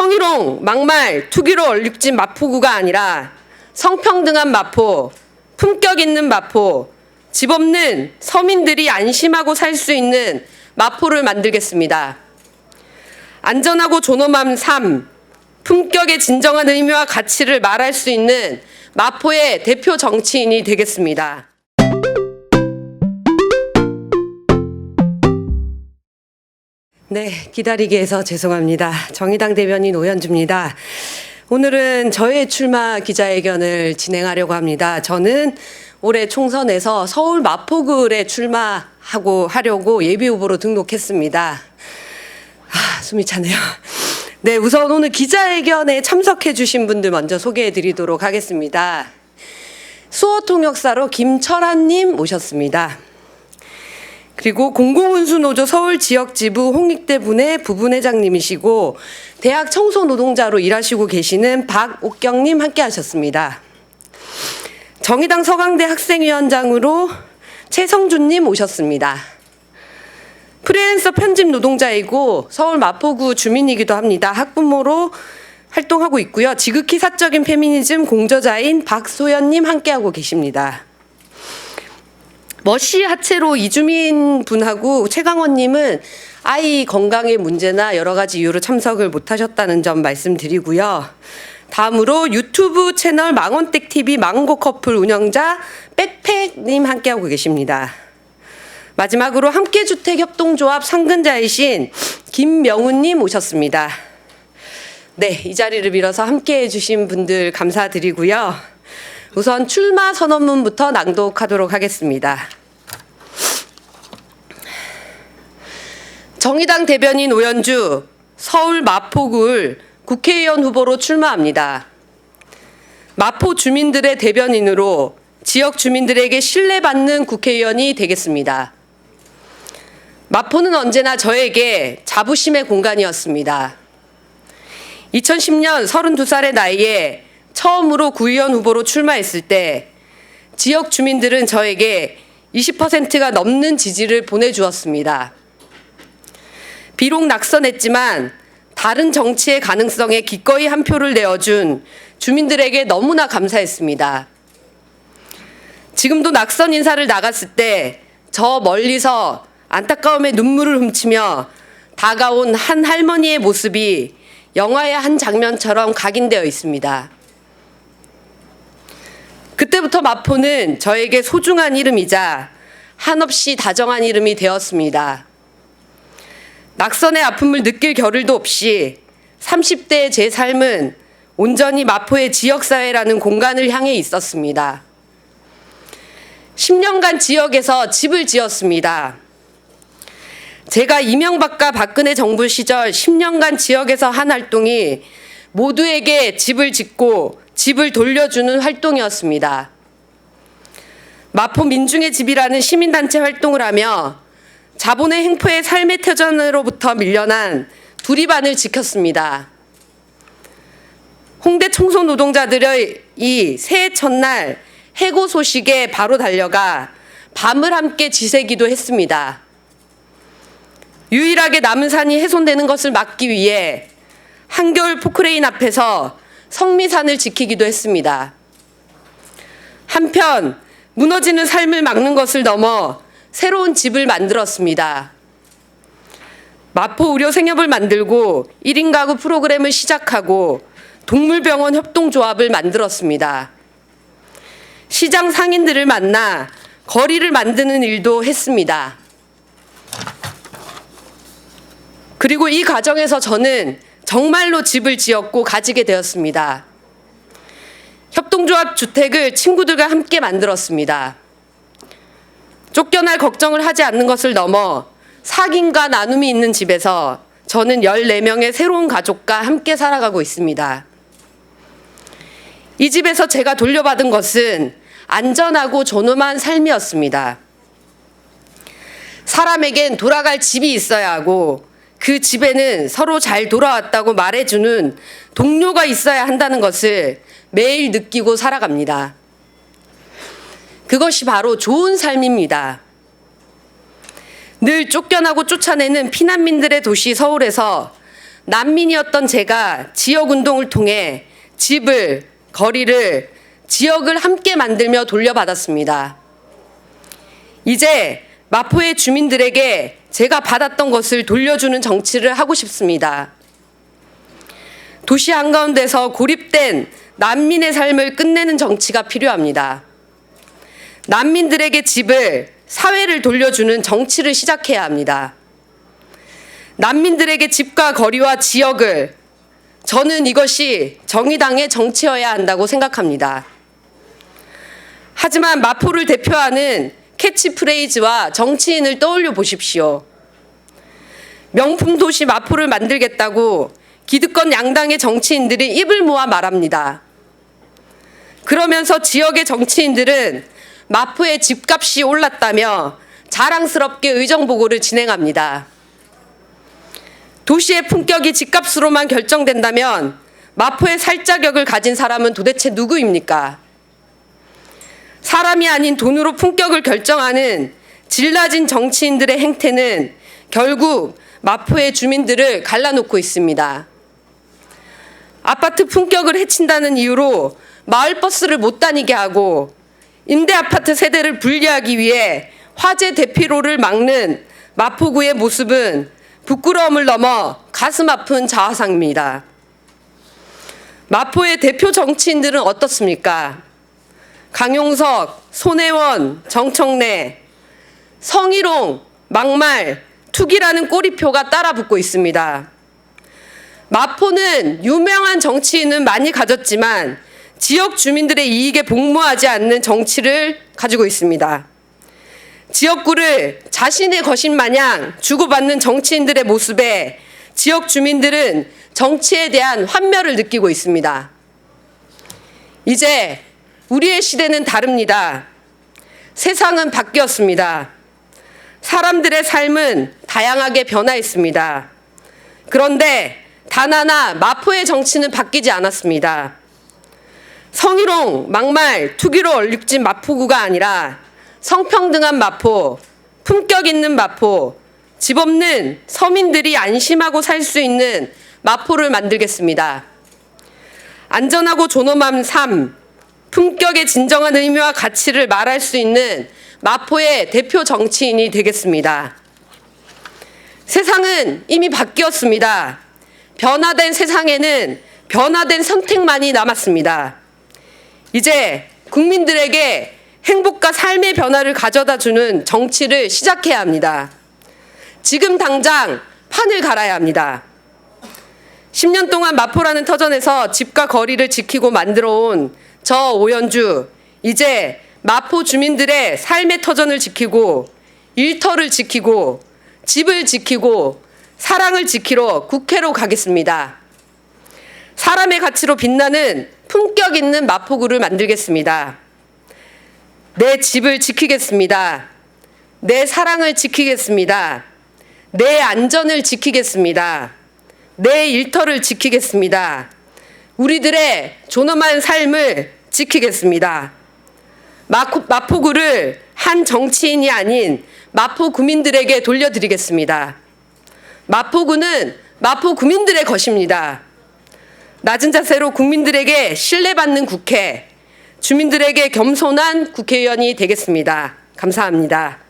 성희롱, 막말, 투기로 얼룩진 마포구가 아니라 성평등한 마포, 품격 있는 마포, 집 없는 서민들이 안심하고 살 수 있는 마포를 만들겠습니다. 안전하고 존엄한 삶, 품격의 진정한 의미와 가치를 말할 수 있는 마포의 대표 정치인이 되겠습니다. 네, 기다리게 해서 죄송합니다. 정의당 대변인 오현주입니다. 오늘은 저의 출마 기자회견을 진행하려고 합니다. 저는 올해 총선에서 서울 마포구에 하려고 예비후보로 등록했습니다. 숨이 차네요. 네, 우선 오늘 기자회견에 참석해 주신 분들 먼저 소개해 드리도록 하겠습니다. 수어통역사로 김철환님 모셨습니다. 그리고 공공운수노조 서울지역지부 홍익대 분의 부분회장님이시고 대학 청소노동자로 일하시고 계시는 박옥경님 함께 하셨습니다. 정의당 서강대 학생위원장으로 최성준님 모셨습니다. 프리랜서 편집 노동자이고 서울 마포구 주민이기도 합니다. 학부모로 활동하고 있고요. 지극히 사적인 페미니즘 공저자인 박소연님 함께하고 계십니다. 머시 하체로 이주민 분하고 최강원님은 아이 건강의 문제나 여러 가지 이유로 참석을 못하셨다는 점 말씀드리고요. 다음으로 유튜브 채널 망원댁TV 망고 커플 운영자 백팩님 함께하고 계십니다. 마지막으로 함께주택협동조합 상근자이신 김명훈님 오셨습니다. 네, 이 자리를 빌어서 함께해 주신 분들 감사드리고요. 우선 출마 선언문부터 낭독하도록 하겠습니다. 정의당 대변인 오현주, 서울 마포구를 국회의원 후보로 출마합니다. 마포 주민들의 대변인으로 지역 주민들에게 신뢰받는 국회의원이 되겠습니다. 마포는 언제나 저에게 자부심의 공간이었습니다. 2010년 32살의 나이에 처음으로 구의원 후보로 출마했을 때 지역 주민들은 저에게 20%가 넘는 지지를 보내주었습니다. 비록 낙선했지만 다른 정치의 가능성에 기꺼이 한 표를 내어준 주민들에게 너무나 감사했습니다. 지금도 낙선 인사를 나갔을 때 저 멀리서 안타까움에 눈물을 훔치며 다가온 한 할머니의 모습이 영화의 한 장면처럼 각인되어 있습니다. 그때부터 마포는 저에게 소중한 이름이자 한없이 다정한 이름이 되었습니다. 낙선의 아픔을 느낄 겨를도 없이 30대의 제 삶은 온전히 마포의 지역사회라는 공간을 향해 있었습니다. 10년간 지역에서 집을 지었습니다. 제가 이명박과 박근혜 정부 시절 10년간 지역에서 한 활동이 모두에게 집을 짓고 집을 돌려주는 활동이었습니다. 마포 민중의 집이라는 시민단체 활동을 하며 자본의 횡포의 삶의 터전으로부터 밀려난 두리반을 지켰습니다. 홍대 청소 노동자들의 이 새해 첫날 해고 소식에 바로 달려가 밤을 함께 지새기도 했습니다. 유일하게 남은 산이 훼손되는 것을 막기 위해 한겨울 포크레인 앞에서 성미산을 지키기도 했습니다. 한편 무너지는 삶을 막는 것을 넘어 새로운 집을 만들었습니다. 마포 의료 생협을 만들고 1인 가구 프로그램을 시작하고 동물병원 협동조합을 만들었습니다. 시장 상인들을 만나 거리를 만드는 일도 했습니다. 그리고 이 과정에서 저는 정말로 집을 지었고 가지게 되었습니다. 협동조합 주택을 친구들과 함께 만들었습니다. 쫓겨날 걱정을 하지 않는 것을 넘어 사귐과 나눔이 있는 집에서 저는 14명의 새로운 가족과 함께 살아가고 있습니다. 이 집에서 제가 돌려받은 것은 안전하고 존엄한 삶이었습니다. 사람에겐 돌아갈 집이 있어야 하고 그 집에는 서로 잘 돌아왔다고 말해주는 동료가 있어야 한다는 것을 매일 느끼고 살아갑니다. 그것이 바로 좋은 삶입니다. 늘 쫓겨나고 쫓아내는 피난민들의 도시 서울에서 난민이었던 제가 지역운동을 통해 집을, 거리를, 지역을 함께 만들며 돌려받았습니다. 이제 마포의 주민들에게 제가 받았던 것을 돌려주는 정치를 하고 싶습니다. 도시 한가운데서 고립된 난민의 삶을 끝내는 정치가 필요합니다. 난민들에게 집을, 사회를 돌려주는 정치를 시작해야 합니다. 난민들에게 집과 거리와 지역을, 저는 이것이 정의당의 정치여야 한다고 생각합니다. 하지만 마포를 대표하는 캐치프레이즈와 정치인을 떠올려 보십시오. 명품 도시 마포를 만들겠다고 기득권 양당의 정치인들이 입을 모아 말합니다. 그러면서 지역의 정치인들은 마포의 집값이 올랐다며 자랑스럽게 의정보고를 진행합니다. 도시의 품격이 집값으로만 결정된다면 마포의 살 자격을 가진 사람은 도대체 누구입니까? 사람이 아닌 돈으로 품격을 결정하는 질 낮은 정치인들의 행태는 결국 마포의 주민들을 갈라놓고 있습니다. 아파트 품격을 해친다는 이유로 마을버스를 못 다니게 하고 임대아파트 세대를 분리하기 위해 화재 대피로를 막는 마포구의 모습은 부끄러움을 넘어 가슴 아픈 자화상입니다. 마포의 대표 정치인들은 어떻습니까? 강용석, 손혜원, 정청래, 성희롱, 막말, 투기라는 꼬리표가 따라붙고 있습니다. 마포는 유명한 정치인은 많이 가졌지만 지역 주민들의 이익에 복무하지 않는 정치를 가지고 있습니다. 지역구를 자신의 것인 마냥 주고받는 정치인들의 모습에 지역 주민들은 정치에 대한 환멸을 느끼고 있습니다. 이제 우리의 시대는 다릅니다. 세상은 바뀌었습니다. 사람들의 삶은 다양하게 변화했습니다. 그런데 단 하나 마포의 정치는 바뀌지 않았습니다. 성희롱, 막말, 투기로 얼룩진 마포구가 아니라 성평등한 마포, 품격 있는 마포, 집 없는 서민들이 안심하고 살 수 있는 마포를 만들겠습니다. 안전하고 존엄한 삶, 품격의 진정한 의미와 가치를 말할 수 있는 마포의 대표 정치인이 되겠습니다. 세상은 이미 바뀌었습니다. 변화된 세상에는 변화된 선택만이 남았습니다. 이제 국민들에게 행복과 삶의 변화를 가져다 주는 정치를 시작해야 합니다. 지금 당장 판을 갈아야 합니다. 10년 동안 마포라는 터전에서 집과 거리를 지키고 만들어온 저 오연주, 이제 마포 주민들의 삶의 터전을 지키고 일터를 지키고 집을 지키고 사랑을 지키러 국회로 가겠습니다. 사람의 가치로 빛나는 품격 있는 마포구를 만들겠습니다. 내 집을 지키겠습니다. 내 사랑을 지키겠습니다. 내 안전을 지키겠습니다. 내 일터를 지키겠습니다. 우리들의 존엄한 삶을 지키겠습니다. 마포구를 한 정치인이 아닌 마포 구민들에게 돌려드리겠습니다. 마포구는 마포 구민들의 것입니다. 낮은 자세로 국민들에게 신뢰받는 국회, 주민들에게 겸손한 국회의원이 되겠습니다. 감사합니다.